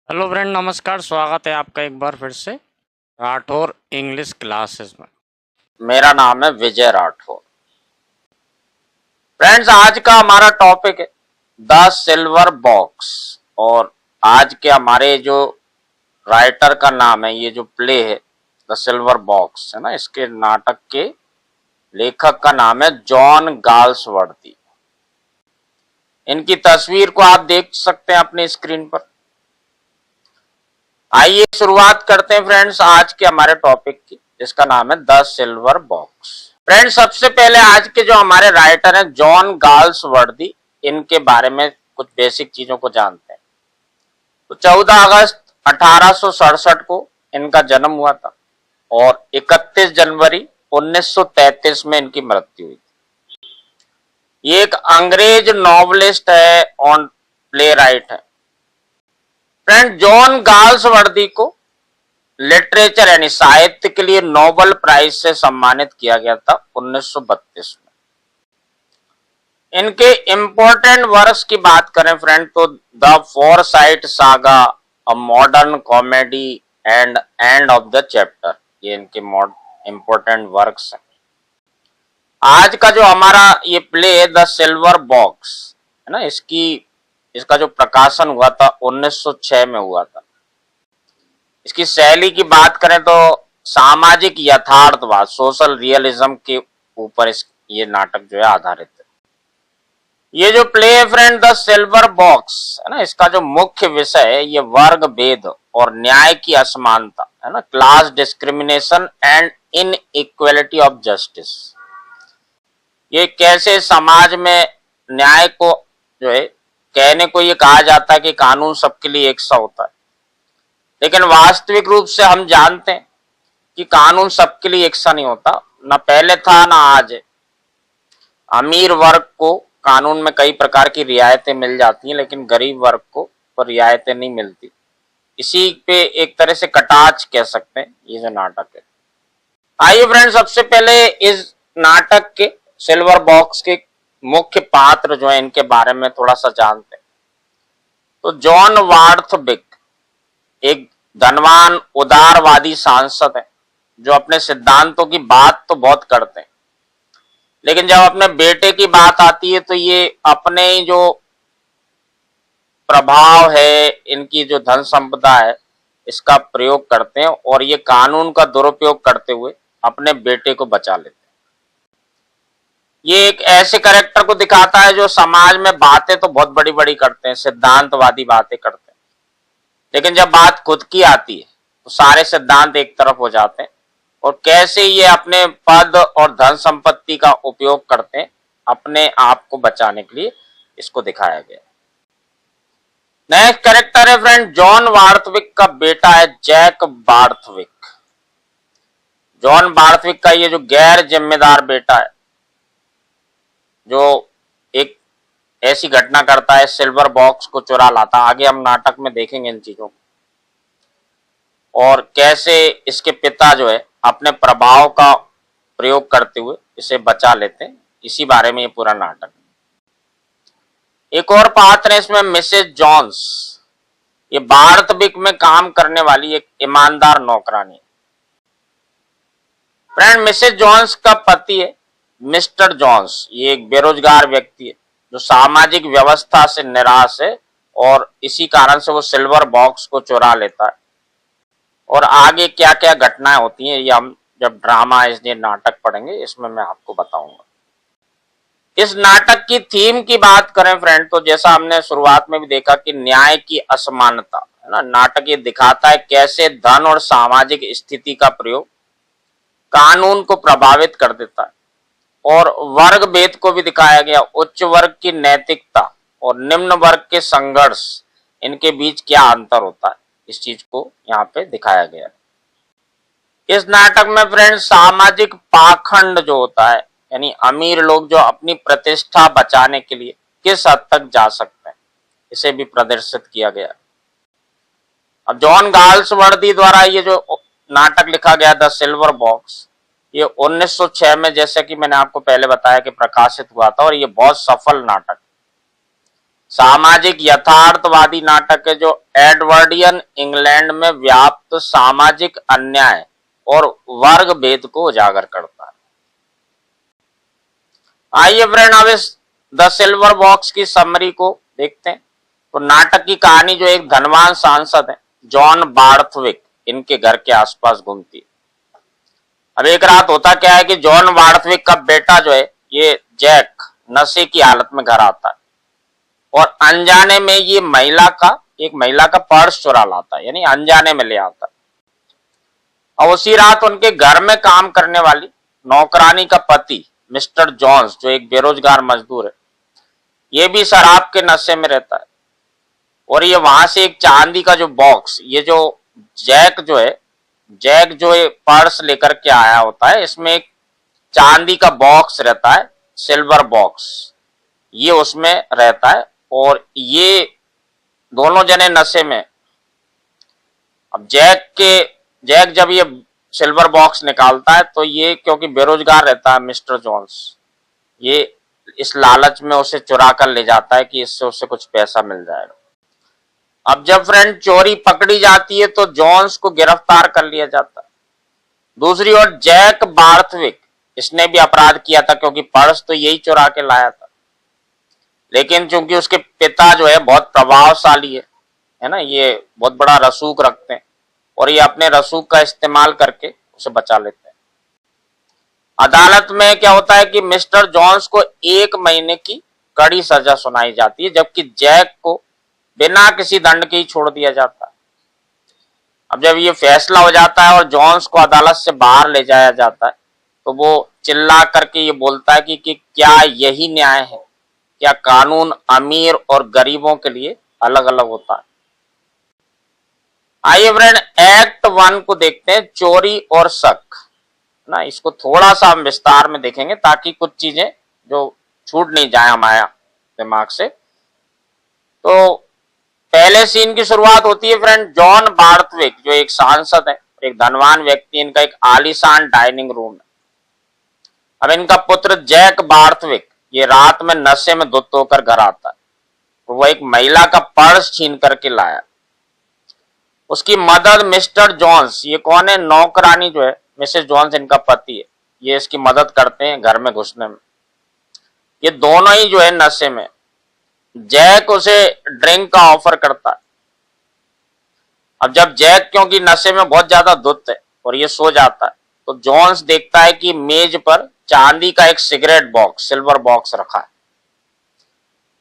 Hello friend, नमस्कार। स्वागत है आपका एक बार फिर से राठौर इंग्लिश क्लासेस में। मेरा नाम है विजय राठौर। फ्रेंड्स, आज का हमारा टॉपिक है द सिल्वर बॉक्स। और आज के हमारे जो राइटर का नाम है, ये जो प्ले है द सिल्वर बॉक्स है ना, इसके नाटक के लेखक का नाम है जॉन गाल्सवर्दी। इनकी तस्वीर को आप देख सकते हैं अपने स्क्रीन पर। आइए शुरुआत करते हैं फ्रेंड्स आज के हमारे टॉपिक की, जिसका नाम है द सिल्वर बॉक्स। फ्रेंड्स, सबसे पहले आज के जो हमारे राइटर हैं जॉन गाल्सवर्दी, इनके बारे में कुछ बेसिक चीजों को जानते हैं। तो 14 अगस्त 1867 को इनका जन्म हुआ था और 31 जनवरी 1933 में इनकी मृत्यु हुई थी। ये एक अंग्रेज नॉवलिस्ट है और प्ले राइट है। फ्रेंड, जॉन गाल्सवर्दी को लिटरेचर यानी साहित्य के लिए नोबेल प्राइज से सम्मानित किया गया था 1932 में। इनके इंपॉर्टेंट वर्क्स की बात करें फ्रेंड, तो the foresight saga, a modern comedy and end of the chapter, ये इनके इंपॉर्टेंट वर्क्स हैं। आज का जो हमारा ये प्ले द सिल्वर बॉक्स है ना, इसका जो प्रकाशन हुआ था 1906 में हुआ था। इसकी शैली की बात करें तो सामाजिक यथार्थवाद, सोशल रियलिज्म के ऊपर ये नाटक जो है आधारित है। ये जो प्ले है फ्रेंड द सिल्वर बॉक्स है ना, इसका जो मुख्य विषय है ये वर्ग भेद और न्याय की असमानता है ना, class discrimination and inequality of justice. ये कैसे समाज में न्याय को जो है, कहने को ये कहा जाता है कि कानून सबके लिए एक सा होता है, लेकिन वास्तविक रूप से हम जानते हैं कि कानून सबके लिए एक सा नहीं होता। ना पहले था ना आज है। अमीर वर्ग को कानून में कई प्रकार की रियायतें मिल जाती हैं, लेकिन गरीब वर्ग को रियायतें नहीं मिलती। इसी पे एक तरह से कटाक्ष कह सकते हैं ये जो नाटक है। आइए फ्रेंड, सबसे पहले इस नाटक के सिल्वर बॉक्स के मुख्य पात्र जो है इनके बारे में थोड़ा सा जानते हैं। तो जॉन वार्थविक एक धनवान उदारवादी सांसद है जो अपने सिद्धांतों की बात तो बहुत करते हैं, लेकिन जब अपने बेटे की बात आती है तो ये अपने ही जो प्रभाव है, इनकी जो धन संपदा है, इसका प्रयोग करते हैं और ये कानून का दुरुपयोग करते हुए अपने बेटे को बचा लेते हैं। ये एक ऐसे कैरेक्टर को दिखाता है जो समाज में बातें तो बहुत बड़ी बड़ी करते हैं, सिद्धांतवादी बातें करते हैं, लेकिन जब बात खुद की आती है तो सारे सिद्धांत एक तरफ हो जाते हैं और कैसे ये अपने पद और धन संपत्ति का उपयोग करते हैं अपने आप को बचाने के लिए, इसको दिखाया गया। नेक्स्ट कैरेक्टर है फ्रेंड जॉन वार्थविक का बेटा है जैक वार्थविक। जॉन वार्थविक का ये जो गैर जिम्मेदार बेटा है, जो एक ऐसी घटना करता है, सिल्वर बॉक्स को चुरा लाता। आगे हम नाटक में देखेंगे इन चीजों को, और कैसे इसके पिता जो है अपने प्रभाव का प्रयोग करते हुए इसे बचा लेते हैं। इसी बारे में ये पूरा नाटक है। एक और पात्र है इसमें मिसेस जॉन्स। ये वार्थविक में काम करने वाली एक ईमानदार नौकरानी है। फ्रेंड, मिसेस जॉन्स का पति है मिस्टर जॉन्स। ये एक बेरोजगार व्यक्ति है जो सामाजिक व्यवस्था से निराश है और इसी कारण से वो सिल्वर बॉक्स को चुरा लेता है। और आगे क्या क्या घटनाएं होती हैं ये हम जब ड्रामा इसलिए नाटक पढ़ेंगे इसमें मैं आपको बताऊंगा। इस नाटक की थीम की बात करें फ्रेंड, तो जैसा हमने शुरुआत में भी देखा कि न्याय की असमानता है ना, नाटक ये दिखाता है कैसे धन और सामाजिक स्थिति का प्रयोग कानून को प्रभावित कर देता है। और वर्ग भेद को भी दिखाया गया, उच्च वर्ग की नैतिकता और निम्न वर्ग के संघर्ष, इनके बीच क्या अंतर होता है, इस चीज को यहाँ पे दिखाया गया। इस नाटक में फ्रेंड सामाजिक पाखंड जो होता है, यानी अमीर लोग जो अपनी प्रतिष्ठा बचाने के लिए किस हद तक जा सकते हैं, इसे भी प्रदर्शित किया गया। अब जॉन गाल्सवर्दी द्वारा ये जो नाटक लिखा गया द सिल्वर बॉक्स, ये 1906 में, जैसे कि मैंने आपको पहले बताया, कि प्रकाशित हुआ था और ये बहुत सफल नाटक। सामाजिक यथार्थवादी नाटक है जो एडवर्डियन इंग्लैंड में व्याप्त सामाजिक अन्याय और वर्ग भेद को उजागर करता है। आइए फ्रेंड अब इस द सिल्वर बॉक्स की समरी को देखते हैं। तो नाटक की कहानी जो एक धनवान सांसद है जॉन बार्थविक, इनके घर के आसपास घूमती है। अब एक रात होता क्या है कि जॉन बार्थविक का बेटा जो है ये जैक नशे की हालत में घर आता है और अनजाने में ये एक महिला का पर्स चुरा लाता है, यानी अनजाने में ले आता है। और उसी रात उनके घर में काम करने वाली नौकरानी का पति मिस्टर जॉन्स, जो एक बेरोजगार मजदूर है, ये भी शराब के नशे में रहता है और ये वहां से एक चांदी का जो बॉक्स, ये जो जैक जो है पर्स लेकर के आया होता है, इसमें एक चांदी का बॉक्स रहता है, सिल्वर बॉक्स, ये उसमें रहता है और ये दोनों जने नशे में। अब जैक जब ये सिल्वर बॉक्स निकालता है तो ये क्योंकि बेरोजगार रहता है मिस्टर जॉन्स, ये इस लालच में उसे चुरा कर ले जाता है कि इससे उसे कुछ पैसा मिल जाएगा। अब जब फ्रेंड चोरी पकड़ी जाती है तो जॉन्स को गिरफ्तार कर लिया जाता है। दूसरी ओर जैक बार्थविक, इसने भी अपराध किया था क्योंकि पर्स तो यही चुरा के लाया था, लेकिन चूंकि उसके पिता जो है बहुत प्रभावशाली है ना, ये बहुत बड़ा रसूख रखते हैं और ये अपने रसूख का इस्तेमाल करके उसे बचा लेते हैं। अदालत में क्या होता है कि मिस्टर जॉन्स को 1 महीने की कड़ी सजा सुनाई जाती है, जबकि जैक को बिना किसी दंड के ही छोड़ दिया जाता है। अब जब ये फैसला हो जाता है और जॉन्स को अदालत से बाहर ले जाया जाता है तो वो चिल्ला करके ये बोलता है कि क्या यही न्याय है? क्या कानून अमीर और गरीबों के लिए अलग अलग होता है? आइए फ्रेंड एक्ट 1 को देखते हैं, चोरी और शक ना। इसको थोड़ा सा हम विस्तार में देखेंगे ताकि कुछ चीजें जो छूट नहीं जाए हमारे दिमाग से। तो पहले सीन की शुरुआत होती है फ्रेंड, जॉन बार्थविक जो एक सांसद है, एक धनवान व्यक्ति, इनका एक आलीशान डाइनिंग रूम है। अब इनका पुत्र जैक बार्थविक ये रात में नशे में धुत होकर घर आता है, तो वो एक महिला का पर्स छीन करके लाया। उसकी मदद मिस्टर जॉन्स, ये कौन है, नौकरानी जो है मिसेस जॉन्स इनका पति है, ये इसकी मदद करते हैं घर में घुसने में। ये दोनों ही जो है नशे में। जैक उसे ड्रिंक का ऑफर करता है। अब जब जैक क्योंकि नशे में बहुत ज्यादा धुत है और ये सो जाता है तो जॉन्स देखता है कि मेज पर चांदी का एक सिगरेट बॉक्स, सिल्वर बॉक्स रखा है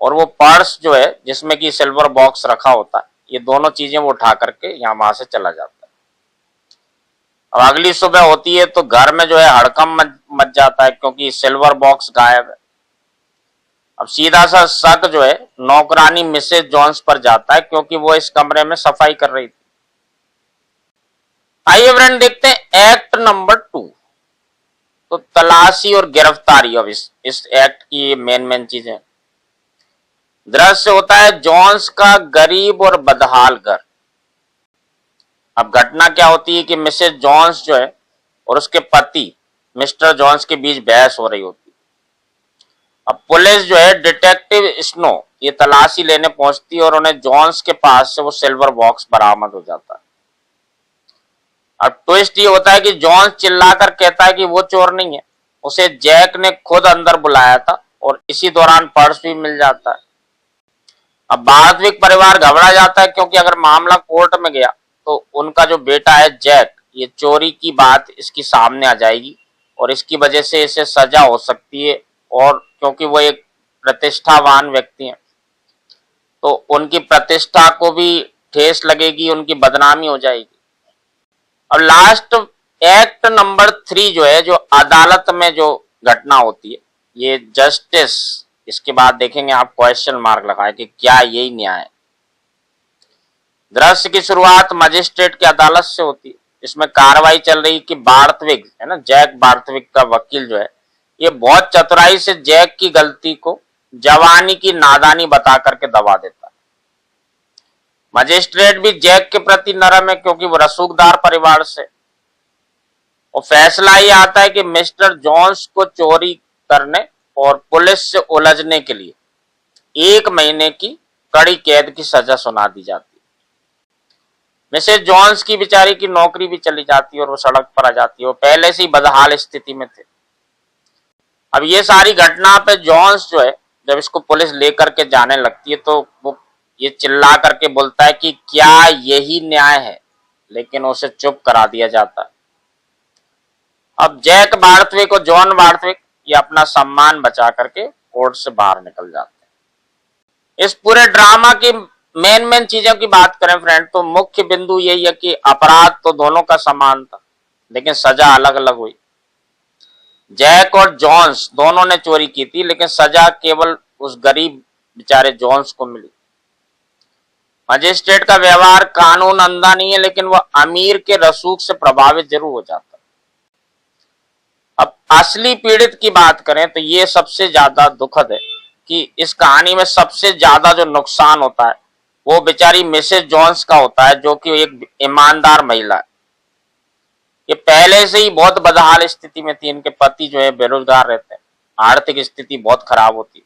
और वो पर्स जो है जिसमें कि सिल्वर बॉक्स रखा होता है, ये दोनों चीजें वो उठा करके यहां वहां से चला जाता है। अब अगली सुबह होती है तो घर में जो है हड़कंप मच जाता है क्योंकि सिल्वर बॉक्स गायब है। अब सीधा सा शक जो है नौकरानी मिसेस जॉन्स पर जाता है क्योंकि वो इस कमरे में सफाई कर रही थी। आइए फ्रेंड देखते हैं एक्ट नंबर 2, तो तलाशी और गिरफ्तारी। अब इस एक्ट की मेन चीजें, दृश्य होता है जॉन्स का गरीब और बदहाल घर। अब घटना क्या होती है कि मिसेस जॉन्स जो है और उसके पति मिस्टर जॉन्स के बीच बहस हो रही होती है। अब पुलिस जो है डिटेक्टिव स्नो ये तलाशी लेने पहुंचती है और उन्हें जॉन्स के पास से वो सिल्वर बॉक्स बरामद हो जाता है। अब ट्विस्ट ये होता है कि जॉन्स चिल्लाकर कहता है कि वो चोर नहीं है, उसे जैक ने खुद अंदर बुलाया था और इसी दौरान पर्स भी मिल जाता है। अब बार्थविक परिवार घबरा जाता है क्योंकि अगर मामला कोर्ट में गया तो उनका जो बेटा है जैक, ये चोरी की बात इसकी सामने आ जाएगी और इसकी वजह से इसे सजा हो सकती है और क्योंकि वो एक प्रतिष्ठावान व्यक्ति हैं तो उनकी प्रतिष्ठा को भी ठेस लगेगी, उनकी बदनामी हो जाएगी। और लास्ट एक्ट नंबर 3 जो है, जो अदालत में जो घटना होती है, ये जस्टिस, इसके बाद देखेंगे आप क्वेश्चन मार्क लगाए कि क्या यही न्याय है। दृश्य की शुरुआत मजिस्ट्रेट की अदालत से होती है, इसमें कार्रवाई चल रही कि बार्थविक है ना, जैक बार्थविक का वकील जो है ये बहुत चतुराई से जैक की गलती को जवानी की नादानी बता करके दबा देता है। मजिस्ट्रेट भी जैक के प्रति नरम है क्योंकि वो रसूखदार परिवार से, और फैसला ये आता है कि मिस्टर जॉन्स को चोरी करने और पुलिस से उलझने के लिए 1 महीने की कड़ी कैद की सजा सुना दी जाती है। मिसेस जॉन्स की बेचारी की नौकरी भी चली जाती है और वो सड़क पर आ जाती है। वो पहले से ही बदहाल स्थिति में थे। अब ये सारी घटना पे जॉन्स जो है, जब इसको पुलिस लेकर के जाने लगती है तो वो ये चिल्ला करके बोलता है कि क्या यही न्याय है, लेकिन उसे चुप करा दिया जाता है। अब जैक बार्थविक और जॉन बार्थविक ये अपना सम्मान बचा करके कोर्ट से बाहर निकल जाते हैं। इस पूरे ड्रामा की मेन चीजों की बात करें फ्रेंड, तो मुख्य बिंदु यही है कि अपराध तो दोनों का समान था, लेकिन सजा अलग अलग हुई। जैक और जॉन्स दोनों ने चोरी की थी, लेकिन सजा केवल उस गरीब बेचारे जॉन्स को मिली। मजिस्ट्रेट का व्यवहार कानून अंधा नहीं है, लेकिन वह अमीर के रसूख से प्रभावित जरूर हो जाता है। अब असली पीड़ित की बात करें तो ये सबसे ज्यादा दुखद है कि इस कहानी में सबसे ज्यादा जो नुकसान होता है वो बेचारी मिसेस जॉन्स का होता है, जो कि एक ईमानदार महिला है। ये पहले से ही बहुत बदहाल स्थिति में थी। इनके पति जो है बेरोजगार रहते हैं, आर्थिक स्थिति बहुत खराब होती है।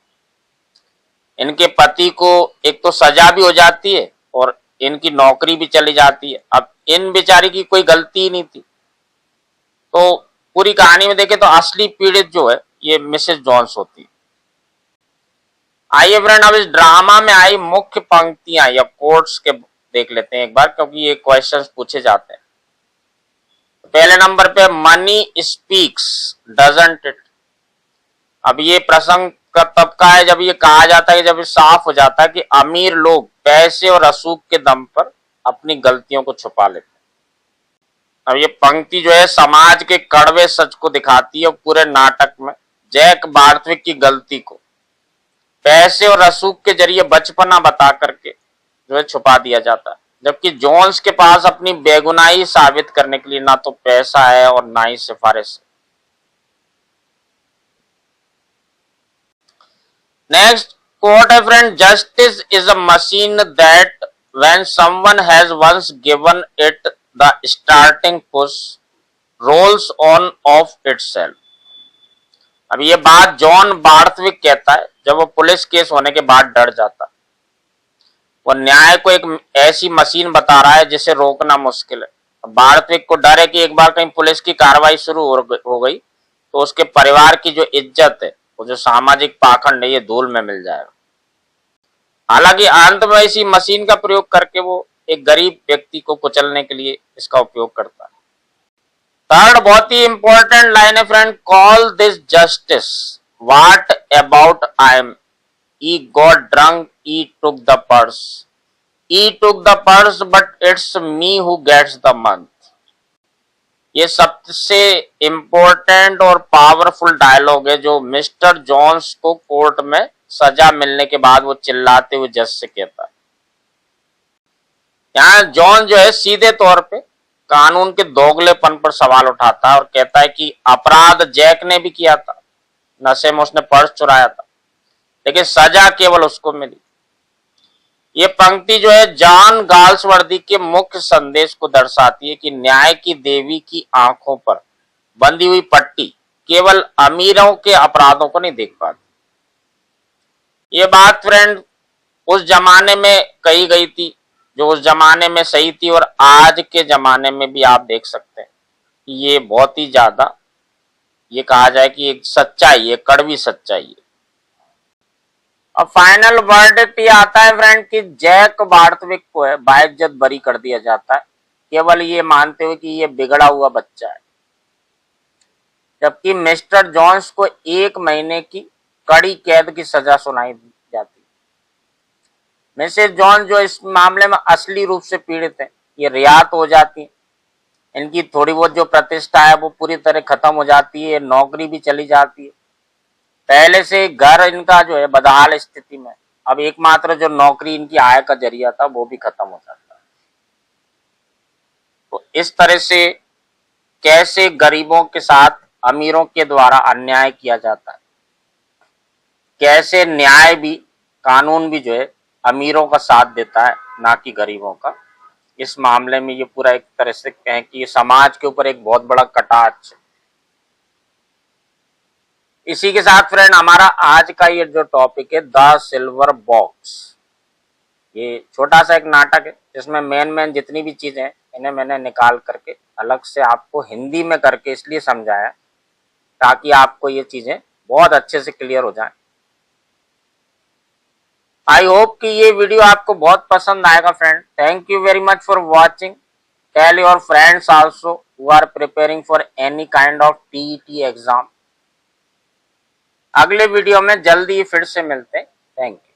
इनके पति को एक तो सजा भी हो जाती है और इनकी नौकरी भी चली जाती है। अब इन बेचारी की कोई गलती ही नहीं थी। तो पूरी कहानी में देखें तो असली पीड़ित जो है ये मिसेस जॉन्स होती है। आइए फ्रेंड, अब इस ड्रामा में आई मुख्य पंक्तियां या कोट्स के देख लेते हैं एक बार, क्योंकि ये क्वेश्चंस पूछे जाते हैं। पहले नंबर पे मनी स्पीक्स डजंट इट। अब ये प्रसंग तब का है जब ये कहा जाता है, जब ये साफ हो जाता है कि अमीर लोग पैसे और रसूख के दम पर अपनी गलतियों को छुपा लेते हैं। अब ये पंक्ति जो है समाज के कड़वे सच को दिखाती है। पूरे नाटक में जैक बार्थविक की गलती को पैसे और रसूख के जरिए बचपना बता करके जो है छुपा दिया जाता है, जबकि जॉन्स के पास अपनी बेगुनाही साबित करने के लिए ना तो पैसा है और ना ही सिफारिश। नेक्स्ट कोट है friend, justice is a machine that when someone has once given it the starting push rolls on of itself. अब ये बात जॉन बार्थविक कहता है जब वो पुलिस केस होने के बाद डर जाता। वो न्याय को एक ऐसी मशीन बता रहा है जिसे रोकना मुश्किल है। बार्थविक को डर है कि एक बार कहीं पुलिस की कार्रवाई शुरू हो गई तो उसके परिवार की जो इज्जत है, वो जो सामाजिक पाखंड है, ये धूल में मिल जाएगा। हालांकि अंत में इसी मशीन का प्रयोग करके वो एक गरीब व्यक्ति को कुचलने के लिए इसका उपयोग करता है। थर्ड बहुत ही इंपॉर्टेंट लाइन है friend, call this justice what about I am he got drunk he took the purse he took the purse but it's me who gets the month. ये सबसे इंपॉर्टेंट और पावरफुल डायलॉग है जो mister Johns को court में सजा मिलने के बाद वो चिल्लाते हुए जज से कहता है। यहाँ जॉन जो है सीधे तौर पे कानून के दोगलेपन पर सवाल उठाता है और कहता है कि अपराध जैक ने भी किया था, नशे में उसने पर्स चुराया था, लेकिन सजा केवल उसको मिली। ये पंक्ति जो है जॉन गाल्सवर्दी के मुख्य संदेश को दर्शाती है कि न्याय की देवी की आंखों पर बंधी हुई पट्टी केवल अमीरों के अपराधों को नहीं देख पाती। ये बात फ्रेंड उस जमाने में कही गई थी जो उस जमाने में सही थी, और आज के जमाने में भी आप देख सकते हैं कि ये बहुत ही ज्यादा, ये कहा जाए कि एक सच्चाई है, कड़वी सच्चाई है। अब फाइनल वर्डिक्ट ये आता है फ्रेंड कि जैक बार्थविक को है बाइज्जत बरी कर दिया जाता है, केवल ये मानते हुए कि ये बिगड़ा हुआ बच्चा है, जबकि मिस्टर जॉन्स को 1 महीने की कड़ी कैद की सजा सुनाई जाती। मिसेस जॉन जो इस मामले में असली रूप से पीड़ित है, ये रियात हो जाती है। इनकी थोड़ी बहुत जो प्रतिष्ठा है वो पूरी तरह खत्म हो जाती है, नौकरी भी चली जाती है। पहले से घर इनका जो है बदहाल स्थिति में, अब एकमात्र जो नौकरी इनकी आय का जरिया था वो भी खत्म हो जाता है। तो इस तरह से कैसे गरीबों के साथ अमीरों के द्वारा अन्याय किया जाता है, कैसे न्याय भी, कानून भी जो है अमीरों का साथ देता है ना कि गरीबों का। इस मामले में ये पूरा एक तरह से कहें कि ये समाज के ऊपर एक बहुत बड़ा कटाक्ष है। इसी के साथ फ्रेंड हमारा आज का ये जो टॉपिक है द सिल्वर बॉक्स, ये छोटा सा एक नाटक है जिसमें मेन जितनी भी चीजें हैं इन्हें मैंने निकाल करके अलग से आपको हिंदी में करके इसलिए समझाया ताकि आपको ये चीजें बहुत अच्छे से क्लियर हो जाए। आई होप कि ये वीडियो आपको बहुत पसंद आएगा friend. Thank you very much for watching. Tell your friends also who are preparing for any kind of TET exam. अगले वीडियो में जल्दी फिर से मिलते हैं। Thank you.